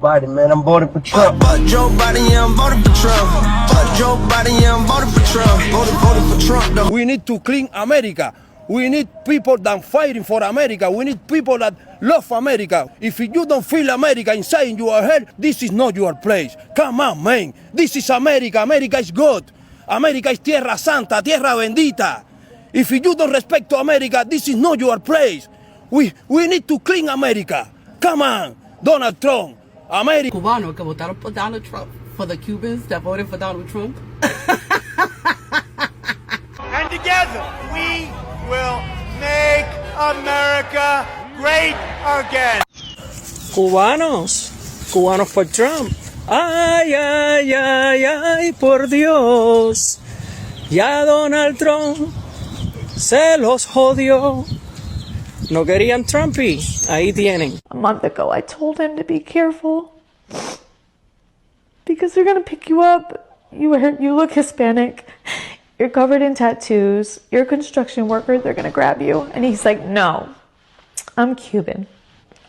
Biden, man, I'm voting for Trump. Fuck Joe Biden, yeah, I'm voting for Trump. Fuck Joe Biden, yeah, I'm voting for Trump. Voting for Trump, though. We need to clean America. We need people that fighting for America. We need people that love America. If you don't feel America inside in your head, this is not your place. Come on, man. This is America. America is good. America is tierra santa, tierra bendita. If you don't respect America, this is not your place. We need to clean America. Come on, Donald Trump. America. Cubanos que votaron por Donald Trump, for the Cubans that voted for Donald Trump. And together we will make America great again. Cubanos por Trump. Ay, ay, ay, ay, por Dios. Ya Donald Trump se los jodió. No querían Trumpy. Ahí tienen. A month ago, I told him to be careful because they're gonna pick you up. You look Hispanic. You're covered in tattoos. You're a construction worker. They're gonna grab you. And he's like, no, I'm Cuban.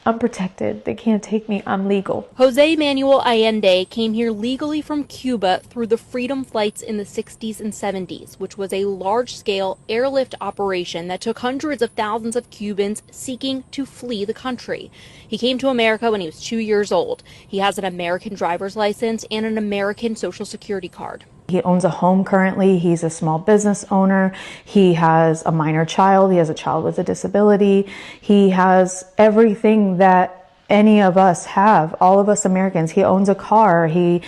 I'm protected. They can't take me. I'm legal. Jose Manuel Allende came here legally from Cuba through the Freedom Flights in the 60s and 70s, which was a large-scale airlift operation that took hundreds of thousands of Cubans seeking to flee the country. He came to America when he was 2 years old. He has an American driver's license and an American Social Security card. He owns a home currently. He's a small business owner. He has a minor child. He has a child with a disability. He has everything that any of us have, all of us Americans. He owns a car. He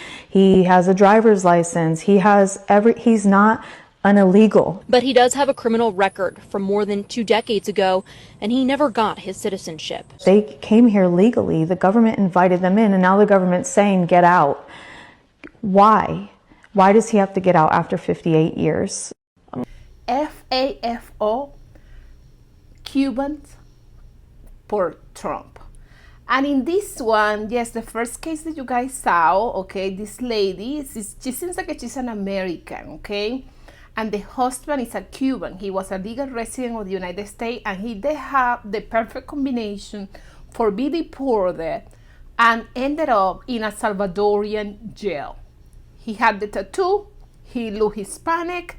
has a driver's license. He's not an illegal. But he does have a criminal record from more than 2 decades ago, and he never got his citizenship. They came here legally. The government invited them in, and now the government's saying, get out. Why? Why does he have to get out after 58 years? FAFO, Cubans for Trump. And in this one, yes, the first case that you guys saw, okay, this lady, she seems like she's an American, okay? And the husband is a Cuban. He was a legal resident of the United States, and they have the perfect combination for being deported and ended up in a Salvadorian jail. He had the tattoo, he looked Hispanic,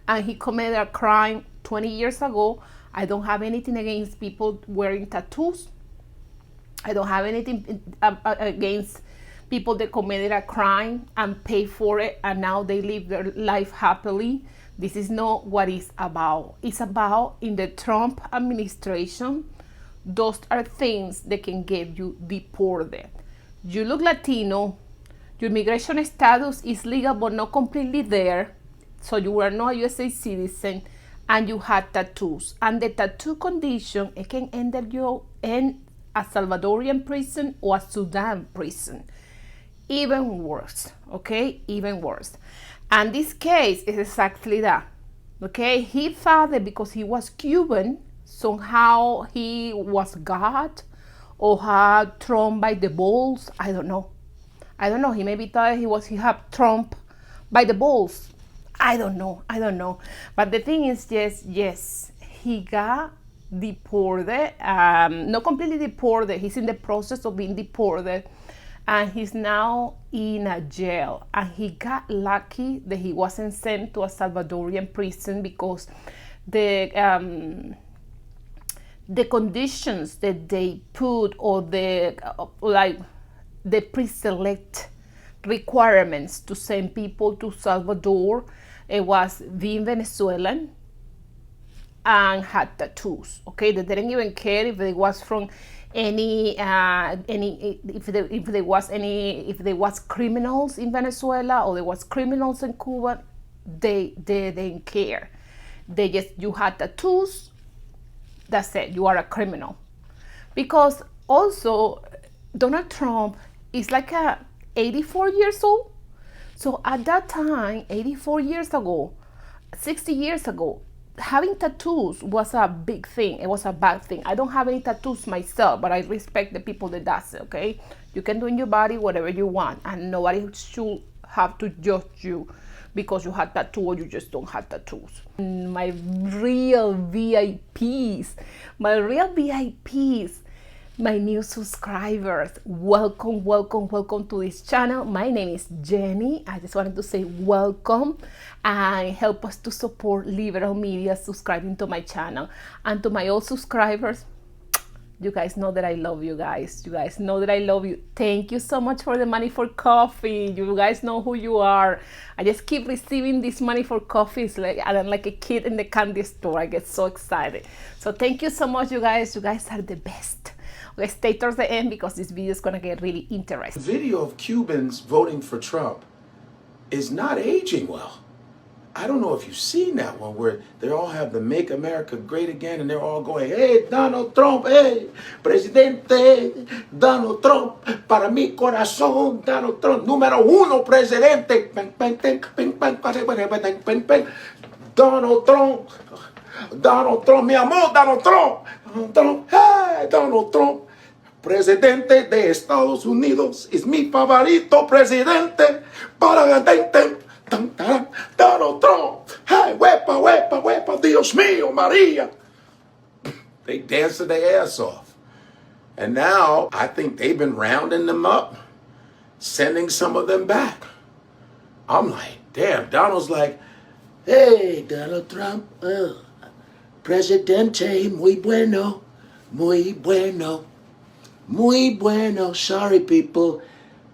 and he committed a crime 20 years ago. I don't have anything against people wearing tattoos. I don't have anything against people that committed a crime and pay for it, and now they live their life happily. This is not what it's about. It's about, in the Trump administration, those are things that can get you deported. You look Latino, your immigration status is legal but not completely there, so you are not a USA citizen, and you had tattoos. And the tattoo condition, it can end you in a Salvadorian prison or a Sudan prison. Even worse, okay? Even worse. And this case is exactly that, okay? He thought that because he was Cuban, somehow he was God or had Trump by the balls. I don't know. He maybe thought he had Trump by the balls. I don't know. But the thing is, yes, he got deported. Not completely deported. He's in the process of being deported, and he's now in a jail. And he got lucky that he wasn't sent to a Salvadorian prison, because the conditions that they put, or the pre-select requirements to send people to Salvador, it was being Venezuelan and had tattoos. Okay, they didn't even care if they was from if there was criminals in Venezuela or there was criminals in Cuba. They didn't care. They just, you had tattoos, that's it, you are a criminal. Because also Donald Trump is like 84 years old. So at that time, 84 years ago, 60 years ago, having tattoos was a big thing. It was a bad thing. I don't have any tattoos myself, but I respect the people that does it, okay? You can do in your body whatever you want, and nobody should have to judge you because you have tattoo or you just don't have tattoos. My real VIPs, my new subscribers. Welcome, welcome, welcome to this channel. My name is Jenny. I just wanted to say welcome and help us to support liberal media subscribing to my channel. And to my old subscribers, you guys know that I love you guys. You guys know that I love you. Thank you so much for the money for coffee. You guys know who you are. I just keep receiving this money for coffee. It's like I'm like a kid in the candy store. I get so excited. So thank you so much, you guys. You guys are the best. Okay, stay towards the end because this video is gonna get really interesting. The video of Cubans voting for Trump is not aging well. I don't know if you've seen that one where they all have the Make America Great Again and they're all going, hey, Donald Trump, hey, presidente, Donald Trump, para mi corazón, Donald Trump, número uno, presidente, Donald Trump, Donald Trump, mi amor, Donald Trump, hey, Donald Trump, presidente de Estados Unidos, es mi favorito presidente, para Donald Trump, hey, huepa, huepa, huepa, Dios mío, Maria. They dancing their ass off. And now I think they've been rounding them up, sending some of them back. I'm like, damn, Donald's like, hey, Donald Trump, presidente, muy bueno, muy bueno, muy bueno. Sorry, people.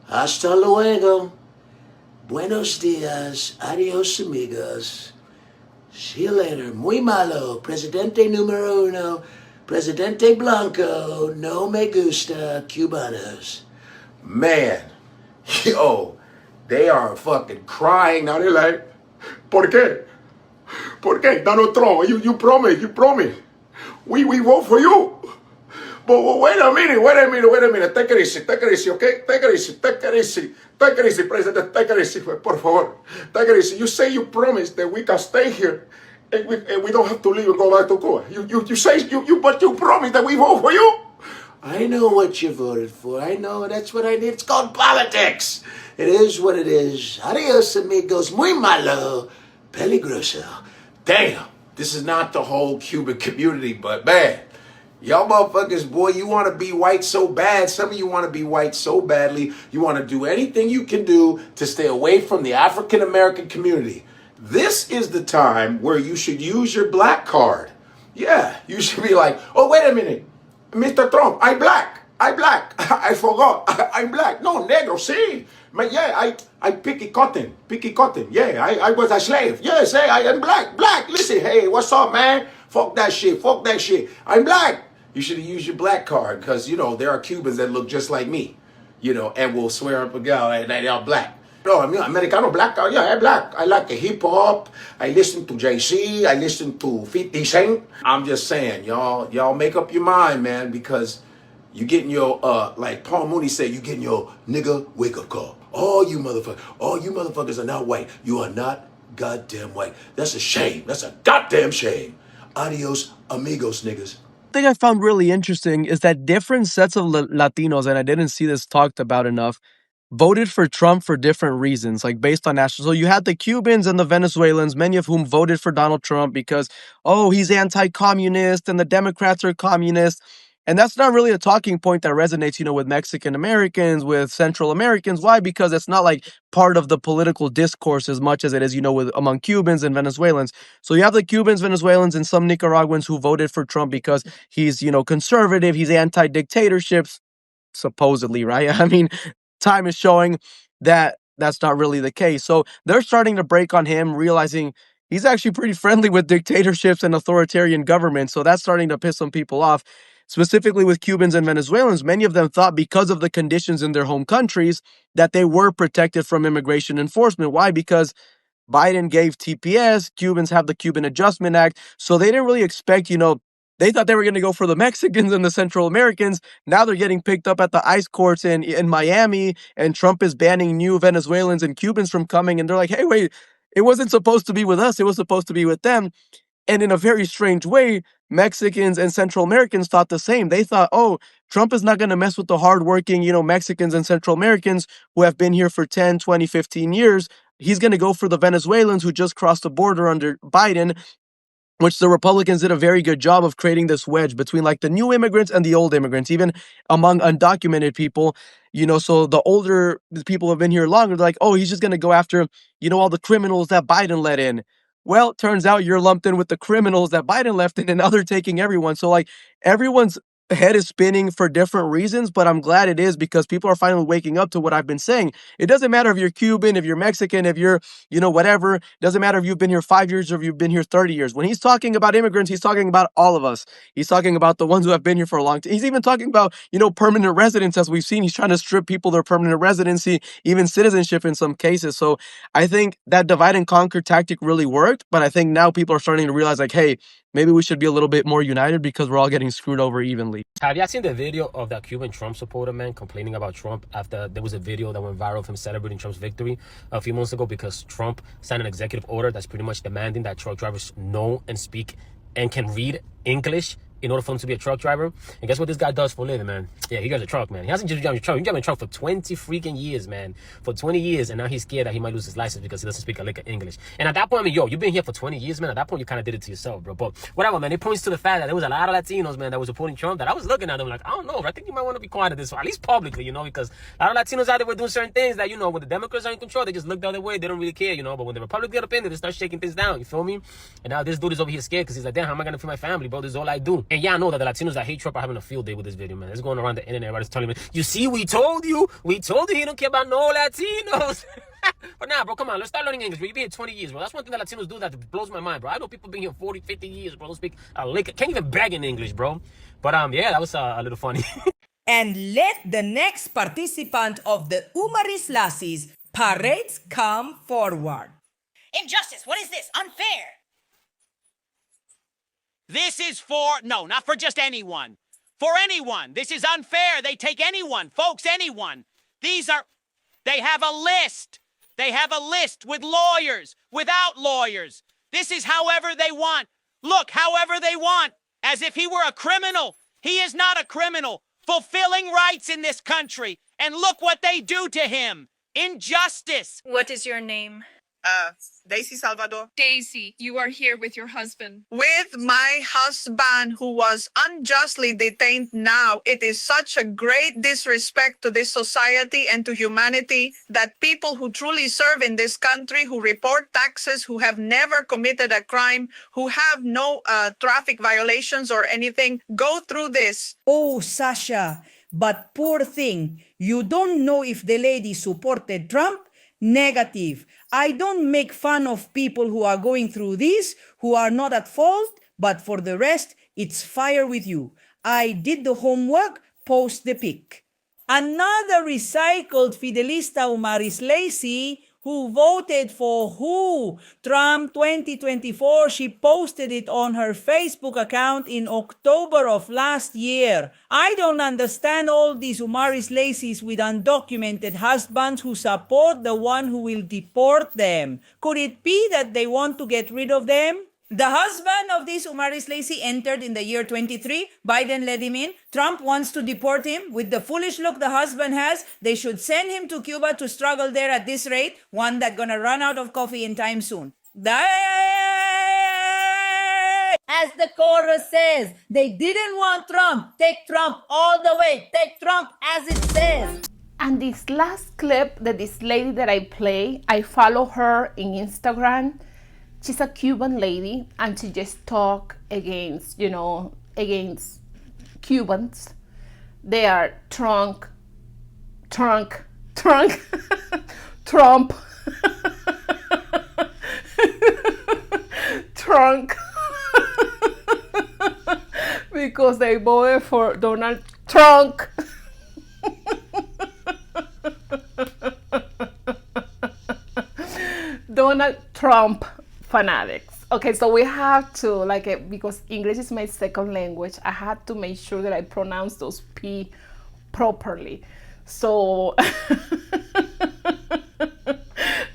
Hasta luego. Buenos dias, adios amigos. See you later. Muy malo, presidente número uno, presidente blanco, no me gusta cubanos. Man, yo, they are fucking crying now. They're like, ¿por qué? ¿Por qué? Donald Trump, you promise. We vote for you. But wait a minute. Take it easy, okay? Take it easy, President. Take it easy, por favor. Take it easy. You say you promise that we can stay here and we don't have to leave and go back to Cuba. You say but you promise that we vote for you. I know what you voted for. I know that's what I did. It's called politics. It is what it is. Adios, amigos. Muy malo. Peligroso. Damn. This is not the whole Cuban community, but man. Y'all motherfuckers, boy, you want to be white so bad. Some of you want to be white so badly. You want to do anything you can do to stay away from the African American community. This is the time where you should use your black card. Yeah, you should be like, oh, wait a minute. Mr. Trump, I'm black. I forgot. I'm black. No, negro, see. But yeah, I picky cotton. Yeah, I was a slave. Yes, hey, I am black. Listen, hey, what's up, man? Fuck that shit. I'm black. You should have used your black card because, you know, there are Cubans that look just like me, you know, and will swear up and go, and they are black. No, I'm Americano black. Yeah, I'm black. I like the hip hop. I listen to JC. I listen to 50 Cent. I'm just saying, y'all make up your mind, man, because you getting your, like Paul Mooney said, you getting your nigga wake up call. All you motherfuckers are not white. You are not goddamn white. That's a shame. That's a goddamn shame. Adios, amigos, niggas. Thing I found really interesting is that different sets of Latinos, and I didn't see this talked about enough, voted for Trump for different reasons, like based on national. So you had the Cubans and the Venezuelans, many of whom voted for Donald Trump because, oh, he's anti-communist and the Democrats are communist. And that's not really a talking point that resonates, you know, with Mexican Americans, with Central Americans. Why? Because it's not like part of the political discourse as much as it is, you know, with among Cubans and Venezuelans. So you have the Cubans, Venezuelans, and some Nicaraguans who voted for Trump because he's, you know, conservative, he's anti-dictatorships, supposedly, right? I mean, time is showing that that's not really the case. So they're starting to break on him, realizing he's actually pretty friendly with dictatorships and authoritarian governments. So that's starting to piss some people off. Specifically with Cubans and Venezuelans, many of them thought because of the conditions in their home countries that they were protected from immigration enforcement. Why? Because Biden gave TPS, Cubans have the Cuban Adjustment Act, so they didn't really expect, you know, they thought they were going to go for the Mexicans and the Central Americans. Now they're getting picked up at the ICE courts in Miami, and Trump is banning new Venezuelans and Cubans from coming, and they're like, hey, wait, it wasn't supposed to be with us, it was supposed to be with them. And in a very strange way, Mexicans and Central Americans thought the same. They thought, oh, Trump is not going to mess with the hardworking, you know, Mexicans and Central Americans who have been here for 10, 20, 15 years. He's going to go for the Venezuelans who just crossed the border under Biden. which the Republicans did a very good job of creating this wedge between like the new immigrants and the old immigrants, even among undocumented people. So the older people have been here longer, they're like, oh, he's just going to go after, all the criminals that Biden let in. Well, turns out you're lumped in with the criminals that Biden left in, and now they're taking everyone. So like everyone's head is spinning for different reasons, but I'm glad it is because people are finally waking up to what I've been saying. It doesn't matter if you're Cuban, if you're Mexican, if you're, whatever. It doesn't matter if you've been here 5 years or if you've been here 30 years. When he's talking about immigrants, he's talking about all of us. He's talking about the ones who have been here for a long time. He's even talking about, permanent residents, as we've seen. He's trying to strip people their permanent residency, even citizenship in some cases. So I think that divide and conquer tactic really worked, but I think now people are starting to realize like, hey, maybe we should be a little bit more united because we're all getting screwed over evenly. Have y'all seen the video of that Cuban Trump supporter, man, complaining about Trump after there was a video that went viral of him celebrating Trump's victory a few months ago because Trump signed an executive order that's pretty much demanding that truck drivers know and speak and can read English in order for him to be a truck driver? And guess what this guy does for a living, man? Yeah, he drives a truck, man. He hasn't just driven a truck. He's driving a truck for 20 freaking years, man. For 20 years, and now he's scared that he might lose his license because he doesn't speak a lick of English. And at that point, I mean, you've been here for 20 years, man. At that point, you kind of did it to yourself, bro. But whatever, man. It points to the fact that there was a lot of Latinos, man, that was supporting Trump that I was looking at them like, I don't know, I think you might want to be quiet at this, at least publicly, because a lot of Latinos out there were doing certain things that, when the Democrats are in control, they just look the other way. They don't really care, But when the Republicans get up in there, they start shaking things down, you feel me? And now this dude is over here scared because he's like, damn, how am I going to feed my family, bro? This is all I do. And yeah, I know that the Latinos that hate Trump are having a field day with this video, man. It's going around the internet. Everybody's telling me, you see, we told you he don't care about no Latinos. But nah, bro, come on, let's start learning English, bro. You've been here 20 years, bro. That's one thing that Latinos do that blows my mind, bro. I know people been here 40, 50 years, bro. Don't speak a lick, can't even beg in English, bro. But yeah, that was a little funny. And let the next participant of the Umaris Lassies parades come forward. Injustice, what is this? Unfair. This is not for just anyone. For anyone. This is unfair. They take anyone. Folks, anyone. They have a list. They have a list with lawyers, without lawyers. This is however they want. Look, however they want. As if he were a criminal. He is not a criminal. Fulfilling rights in this country. And look what they do to him. Injustice. What is your name? Daisy Salvador. Daisy, you are here with your husband. With my husband who was unjustly detained now. It is such a great disrespect to this society and to humanity that people who truly serve in this country, who report taxes, who have never committed a crime, who have no traffic violations or anything, go through this. Oh, Sasha, but poor thing, you don't know if the lady supported Trump? Negative. I don't make fun of people who are going through this, who are not at fault, but for the rest, it's fire with you. I did the homework, post the pic. Another recycled Fidelista Umaris Lacey who voted for who? Trump 2024. She posted it on her Facebook account in October of last year. I don't understand all these Umaris Laceys with undocumented husbands who support the one who will deport them. Could it be that they want to get rid of them? The husband of this Umaris Lacey entered in the year 23. Biden let him in. Trump wants to deport him. With the foolish look the husband has, they should send him to Cuba to struggle there at this rate, one that's gonna run out of coffee in time soon. As the chorus says, they didn't want Trump. Take Trump all the way. Take Trump as it says. And this last clip that this lady that I play, I follow her in Instagram. She's a Cuban lady and she just talk against, against Cubans. They are Trump. Trump. Because they voted for Donald Trump. Donald Trump fanatics. Okay, so we have to, because English is my second language, I had to make sure that I pronounce those P properly. So,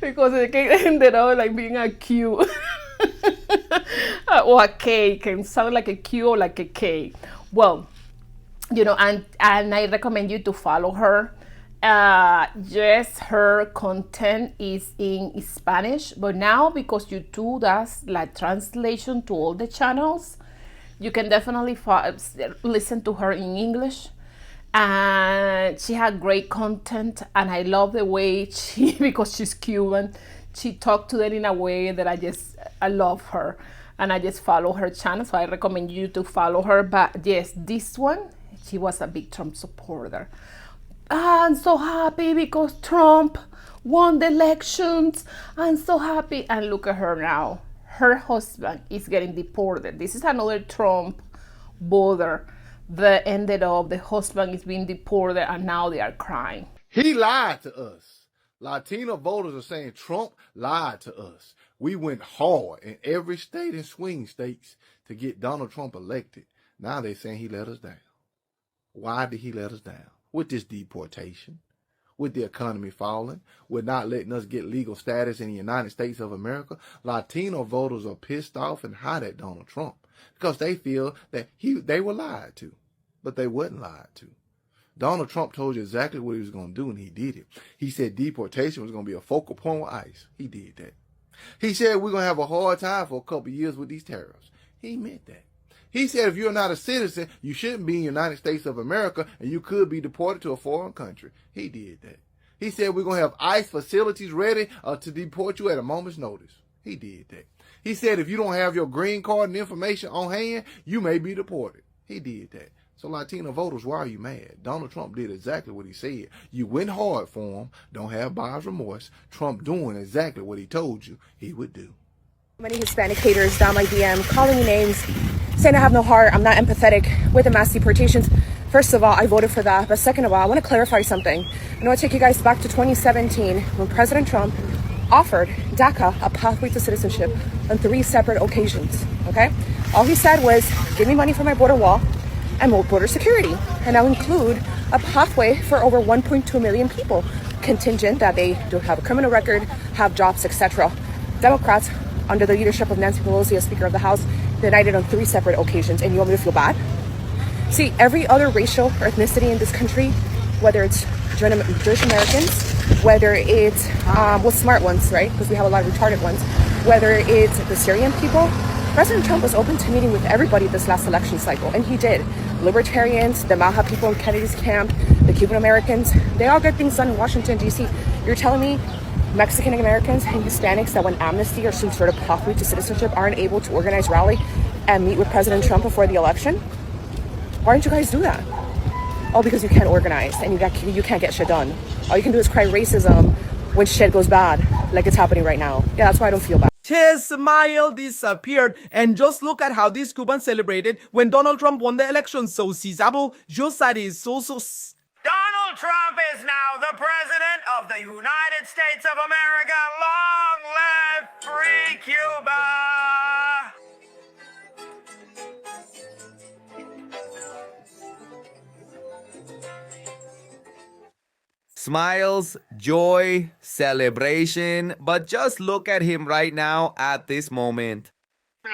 because it ended up being a Q. Or a K, can sound like a Q or like a K. Well, and I recommend you to follow her. Yes, her content is in Spanish, but now because YouTube does like translation to all the channels, you can definitely listen to her in English. And she had great content, and I love the way she, because she's Cuban, she talked to them in a way that I love her, and I just follow her channel. So I recommend you to follow her. But yes, this one, she was a big Trump supporter. I'm so happy because Trump won the elections. I'm so happy. And look at her now. Her husband is getting deported. This is another Trump voter that ended up, the husband is being deported, and now they are crying. He lied to us. Latino voters are saying Trump lied to us. We went hard in every state and swing states to get Donald Trump elected. Now they're saying he let us down. Why did he let us down? With this deportation, with the economy falling, with not letting us get legal status in the United States of America, Latino voters are pissed off and hot at Donald Trump because they feel that they were lied to, but they wasn't lied to. Donald Trump told you exactly what he was going to do, and he did it. He said deportation was going to be a focal point with ICE. He did that. He said we're going to have a hard time for a couple of years with these tariffs. He meant that. He said if you're not a citizen, you shouldn't be in the United States of America, and you could be deported to a foreign country. He did that. He said we're going to have ICE facilities ready to deport you at a moment's notice. He did that. He said if you don't have your green card and information on hand, you may be deported. He did that. So Latino voters, why are you mad? Donald Trump did exactly what he said. You went hard for him. Don't have buyer's remorse. Trump doing exactly what he told you he would do. Many Hispanic haters down my DM calling me names, saying I have no heart, I'm not empathetic with the mass deportations. First of all, I voted for that. But second of all, I want to clarify something. I want to take you guys back to 2017 when President Trump offered DACA a pathway to citizenship on 3 separate occasions. Okay? All he said was, give me money for my border wall and more border security. And I'll include a pathway for over 1.2 million people, contingent that they do have a criminal record, have jobs, etc. Democrats, under the leadership of Nancy Pelosi as Speaker of the House, denied it on 3 separate occasions. And you want me to feel bad? See, every other racial or ethnicity in this country, whether it's Jewish Americans, whether it's smart ones, right? Because we have a lot of retarded ones, whether it's the Syrian people, President Trump was open to meeting with everybody this last election cycle, and he did. Libertarians, the Maha people in Kennedy's camp, the Cuban Americans, they all get things done in Washington, D.C. You're telling me Mexican Americans and Hispanics that when amnesty or some sort of pathway to citizenship aren't able to organize rally and meet with President Trump before the election? Why don't you guys do that? Oh, because you can't organize and you can't get shit done. All you can do is cry racism when shit goes bad, like it's happening right now. Yeah, that's why I don't feel bad. His smile disappeared, and just look at how these Cubans celebrated when Donald Trump won the election. So Cisabo just said is so Donald Trump is now the president of the United States of America. Long live free Cuba! Smiles, joy, celebration, but just look at him right now at this moment.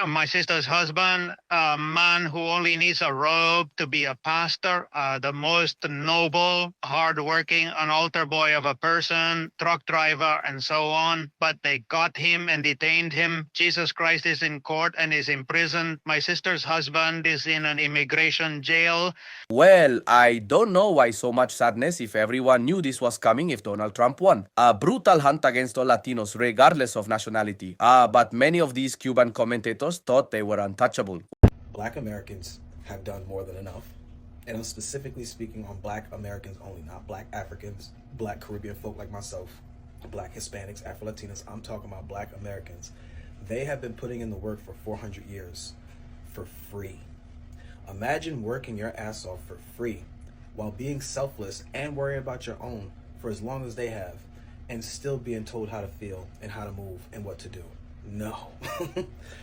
My sister's husband, a man who only needs a robe to be a pastor, the most noble, hardworking, an altar boy of a person, truck driver, and so on. But they got him and detained him. Jesus Christ is in court and is in prison. My sister's husband is in an immigration jail. Well, I don't know why so much sadness if everyone knew this was coming if Donald Trump won. A brutal hunt against all Latinos, regardless of nationality. But many of these Cuban commentators thought they were untouchable. Black Americans have done more than enough. And I'm specifically speaking on Black Americans only, not Black Africans, Black Caribbean folk like myself, Black Hispanics, Afro-Latinos. I'm talking about Black Americans. They have been putting in the work for 400 years for free. Imagine working your ass off for free while being selfless and worrying about your own for as long as they have, and still being told how to feel and how to move and what to do. No,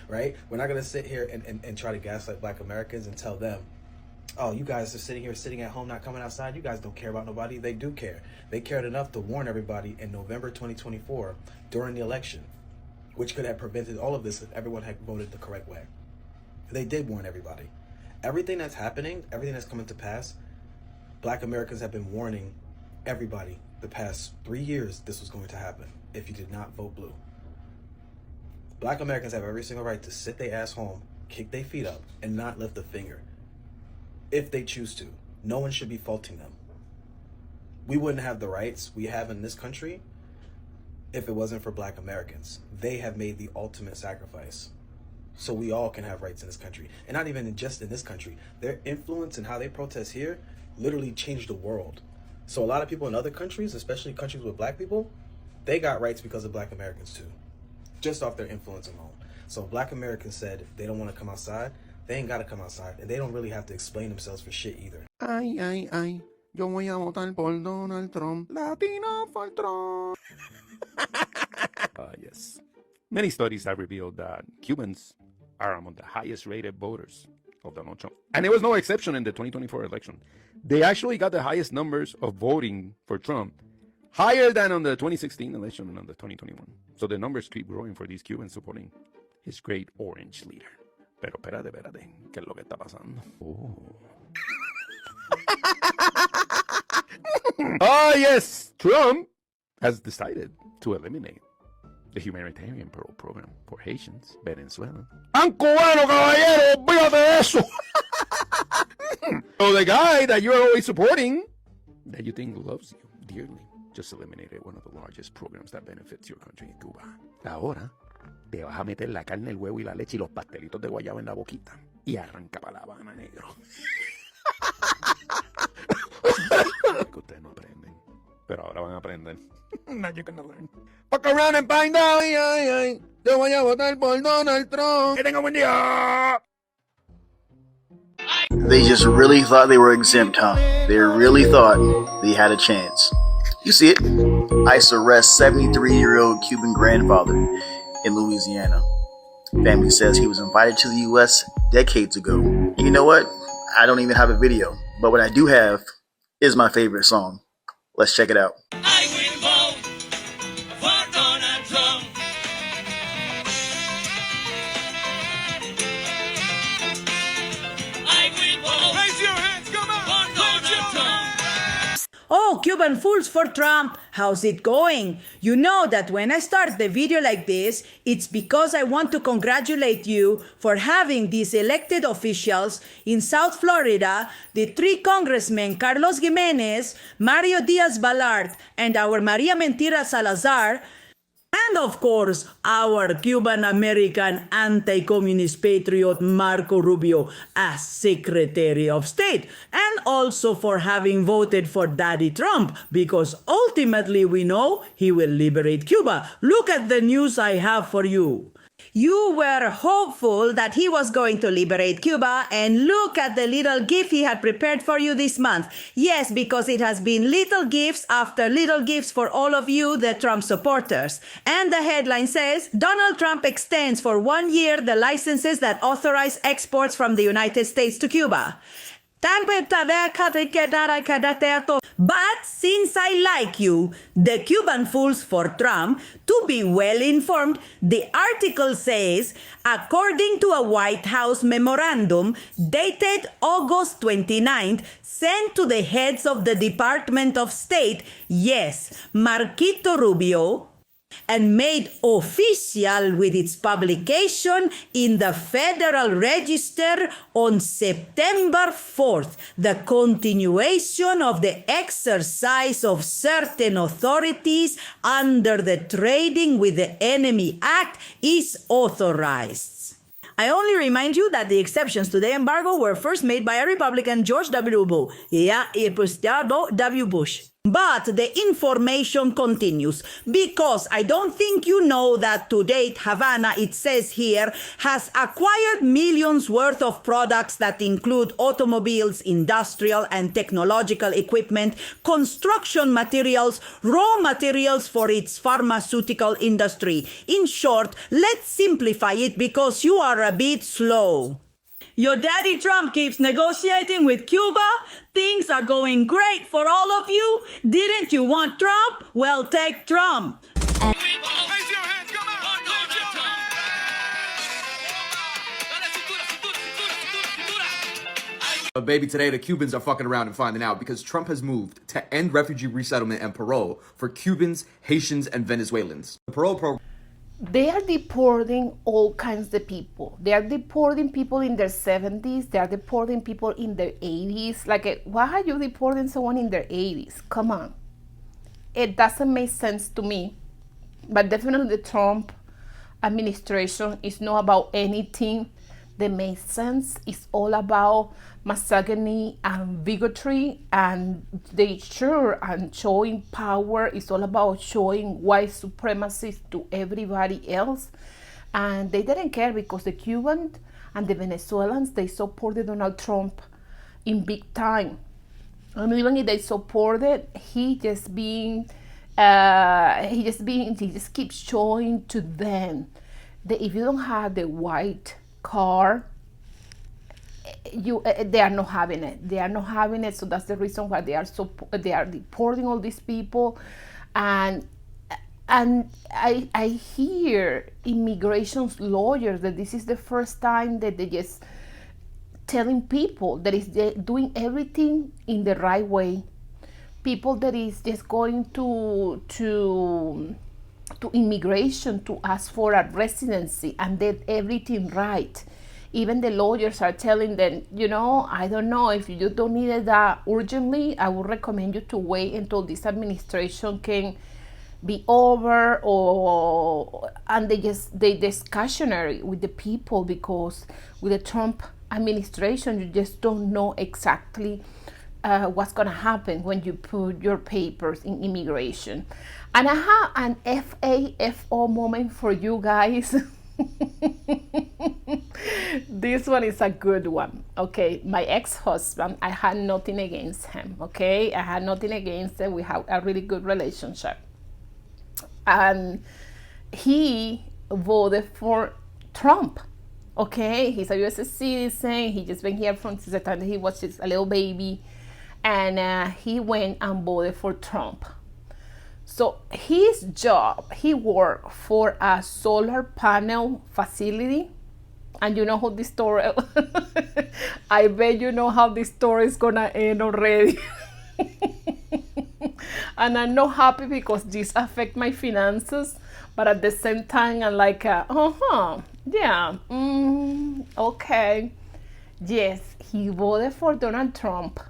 right? We're not going to sit here and try to gaslight Black Americans and tell them, oh, you guys are sitting at home, not coming outside. You guys don't care about nobody. They do care. They cared enough to warn everybody in November 2024 during the election, which could have prevented all of this if everyone had voted the correct way. They did warn everybody. Everything that's happening, everything that's coming to pass, Black Americans have been warning everybody the past 3 years this was going to happen if you did not vote blue. Black Americans have every single right to sit their ass home, kick their feet up, and not lift a finger. If they choose to. No one should be faulting them. We wouldn't have the rights we have in this country if it wasn't for Black Americans. They have made the ultimate sacrifice. So we all can have rights in this country. And not even just in this country. Their influence and how they protest here literally changed the world. So a lot of people in other countries, especially countries with Black people, they got rights because of Black Americans too. Just off their influence alone. So Black Americans said they don't want to come outside. They ain't got to come outside. And they don't really have to explain themselves for shit either. Ay, ay, ay. Yo voy a votar por Donald Trump. Latino for Trump. Yes. Many studies have revealed that Cubans are among the highest rated voters of Donald Trump. And it was no exception in the 2024 election. They actually got the highest numbers of voting for Trump, higher than on the 2016 election and on the 2021. So the numbers keep growing for these Cubans supporting his great orange leader. Pero espérate, ¿qué es lo que está pasando? Yes, Trump has decided to eliminate the humanitarian parole program for Haitians, Venezuelan. ¡An cubano, caballero! ¡Olvídate de eso! So the guy that you're always supporting, that you think loves you dearly, just eliminated one of the largest programs that benefits your country in Cuba. Ahora, te vas a meter la carne, el huevo y la leche y los pastelitos de guayaba en la boquita. Y arranca para La Habana, negro. Que ustedes no aprenden. Pero ahora van a aprender. Now you're gonna learn. Fuck around and find out. Ay, ay, ay. Yo voy a votar por Donald Trump. Que tenga buen día. They just really thought they were exempt, huh? They really thought they had a chance. You see it. ICE arrests 73-year-old Cuban grandfather in Louisiana. Family says he was invited to the U.S. decades ago. You know what? I don't even have a video, but what I do have is my favorite song. Let's check it out. I will vote for Donald Trump. I will vote. Raise your hands, come on. For Donald Trump. Oh, Cuban fools for Trump, how's it going? You know that when I start the video like this, it's because I want to congratulate you for having these elected officials in South Florida, the 3 congressmen, Carlos Gimenez, Mario Diaz-Balart, and our Maria Mentira Salazar, and of course, our Cuban-American anti-communist patriot Marco Rubio as Secretary of State, and also for having voted for Daddy Trump, because ultimately we know he will liberate Cuba. Look at the news I have for you. You were hopeful that he was going to liberate Cuba, and look at the little gift he had prepared for you this month. Yes, because it has been little gifts after little gifts for all of you, the Trump supporters. And the headline says, Donald Trump extends for 1 year the licenses that authorize exports from the United States to Cuba. But since I like you, the Cuban fools for Trump, to be well informed, the article says, according to a White House memorandum dated August 29th, sent to the heads of the Department of State, yes, Marquito Rubio, and made official with its publication in the Federal Register on September 4th, the continuation of the exercise of certain authorities under the Trading with the Enemy Act is authorized. I only remind you that the exceptions to the embargo were first made by a Republican, George W. Bush. W. Bush. But the information continues, because I don't think you know that to date Havana, it says here, has acquired millions worth of products that include automobiles, industrial and technological equipment, construction materials, raw materials for its pharmaceutical industry. In short, let's simplify it because you are a bit slow. Your daddy Trump keeps negotiating with Cuba. Things are going great for all of you. Didn't you want Trump? Well, take Trump. But baby, today the Cubans are fucking around and finding out because Trump has moved to end refugee resettlement and parole for Cubans, Haitians, and Venezuelans. The parole program. They are deporting all kinds of people. They are deporting people in their 70s. They are deporting people in their 80s. Like, why are you deporting someone in their 80s? Come on. It doesn't make sense to me. But definitely the Trump administration is not about anything that makes sense. It's all about misogyny and bigotry, and they sure and showing power. It's all about showing white supremacy to everybody else. And they didn't care because the Cubans and the Venezuelans, they supported Donald Trump in big time. And even if they supported, he just keeps showing to them that if you don't have the white card, they are not having it. They are not having it. So that's the reason why they are deporting all these people. And I hear immigration lawyers that this is the first time that they just telling people that is doing everything in the right way. People that is just going to immigration to ask for a residency and did everything right. Even the lawyers are telling them, I don't know, if you don't need it that urgently, I would recommend you to wait until this administration can be over, and they discussionary with the people, because with the Trump administration, you just don't know exactly what's going to happen when you put your papers in immigration. And I have an FAFO moment for you guys. This one is a good one. Okay, my ex-husband, I had nothing against him. Okay, I had nothing against him. We have a really good relationship, and he voted for Trump. Okay, he's a U.S. citizen. He just been here from the time that he was just a little baby, and he went and voted for Trump. So his job, he worked for a solar panel facility. And you know how this story, I bet you know how this story is gonna end already. And I'm not happy because this affects my finances. But at the same time, I'm like, yeah, okay. Yes, he voted for Donald Trump.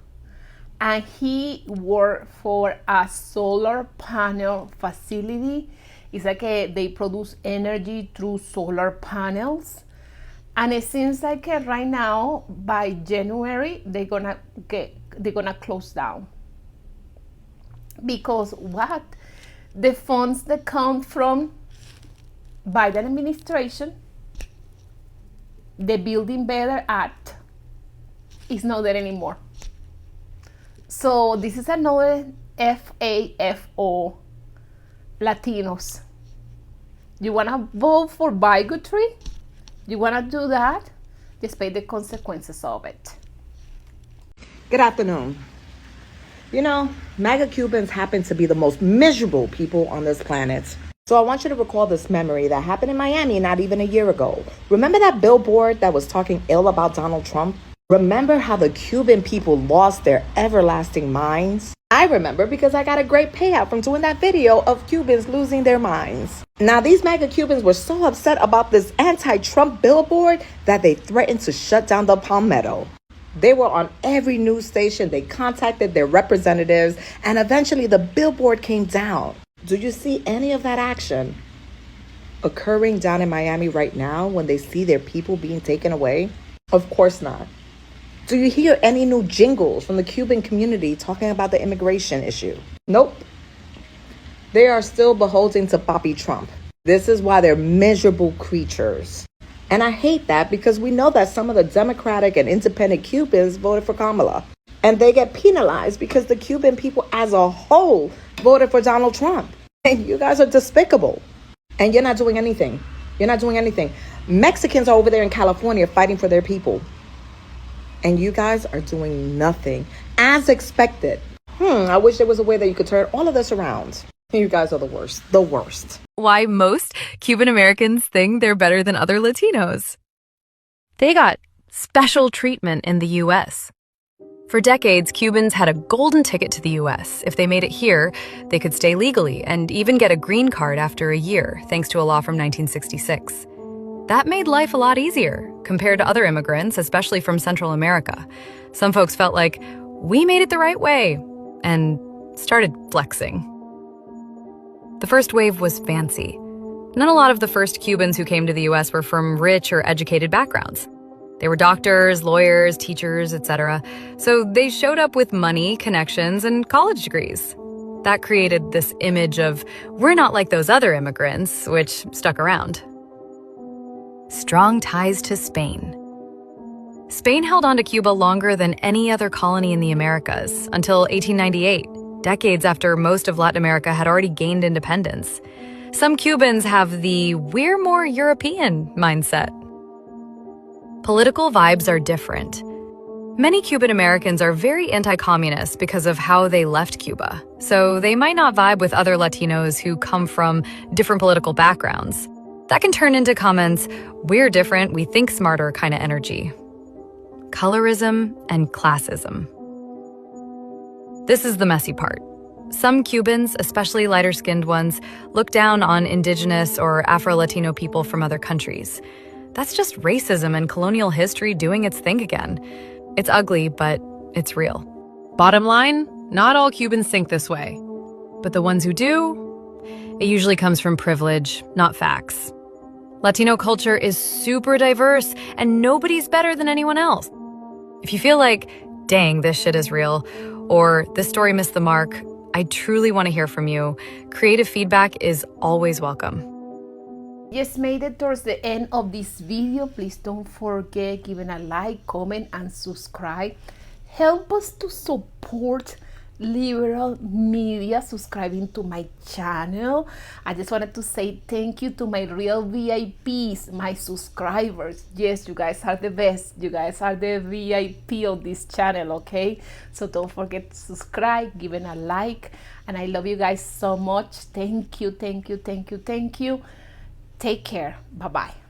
And he worked for a solar panel facility. It's like they produce energy through solar panels. And it seems like right now, by January, they're gonna close down. Because what? The funds that come from Biden administration, the Building Better Act, is not there anymore. So this is another FAFO, Latinos. You wanna vote for bigotry? You wanna do that? Just pay the consequences of it. Good afternoon. MAGA Cubans happen to be the most miserable people on this planet. So I want you to recall this memory that happened in Miami not even a year ago. Remember that billboard that was talking ill about Donald Trump? Remember how the Cuban people lost their everlasting minds? I remember because I got a great payout from doing that video of Cubans losing their minds. Now, these MAGA Cubans were so upset about this anti-Trump billboard that they threatened to shut down the Palmetto. They were on every news station. They contacted their representatives, and eventually the billboard came down. Do you see any of that action occurring down in Miami right now when they see their people being taken away? Of course not. Do you hear any new jingles from the Cuban community talking about the immigration issue? Nope. They are still beholden to Papi Trump. This is why they're miserable creatures. And I hate that because we know that some of the Democratic and independent Cubans voted for Kamala. And they get penalized because the Cuban people as a whole voted for Donald Trump. And you guys are despicable. And you're not doing anything. You're not doing anything. Mexicans are over there in California fighting for their people. And you guys are doing nothing. As expected. I wish there was a way that you could turn all of this around. You guys are the worst. The worst. Why most Cuban Americans think they're better than other Latinos. They got special treatment in the U.S. For decades, Cubans had a golden ticket to the US. If they made it here, they could stay legally and even get a green card after a year, thanks to a law from 1966. That made life a lot easier compared to other immigrants, especially from Central America. Some folks felt like, we made it the right way, and started flexing. The first wave was fancy. Not a lot of the first Cubans who came to the US were from rich or educated backgrounds. They were doctors, lawyers, teachers, etc. So they showed up with money, connections, and college degrees. That created this image of, we're not like those other immigrants, which stuck around. Strong ties to Spain. Spain held on to Cuba longer than any other colony in the Americas, until 1898, decades after most of Latin America had already gained independence. Some Cubans have the we're more European mindset. Political vibes are different. Many Cuban Americans are very anti-communist because of how they left Cuba, so they might not vibe with other Latinos who come from different political backgrounds. That can turn into comments, we're different, we think smarter kind of energy. Colorism and classism. This is the messy part. Some Cubans, especially lighter-skinned ones, look down on indigenous or Afro-Latino people from other countries. That's just racism and colonial history doing its thing again. It's ugly, but it's real. Bottom line, not all Cubans think this way. But the ones who do, it usually comes from privilege, not facts. Latino culture is super diverse, and nobody's better than anyone else. If you feel like, dang, this shit is real, or this story missed the mark, I truly want to hear from you. Creative feedback is always welcome. Just made it towards the end of this video. Please don't forget giving a like, comment, and subscribe. Help us to support liberal media, subscribing to my channel. I just wanted to say thank you to my real VIPs, my subscribers. Yes, you guys are the best. You guys are the VIP of this channel, okay? So don't forget to subscribe, give it a like, and I love you guys so much. Thank you, thank you, thank you, thank you. Take care. Bye-bye.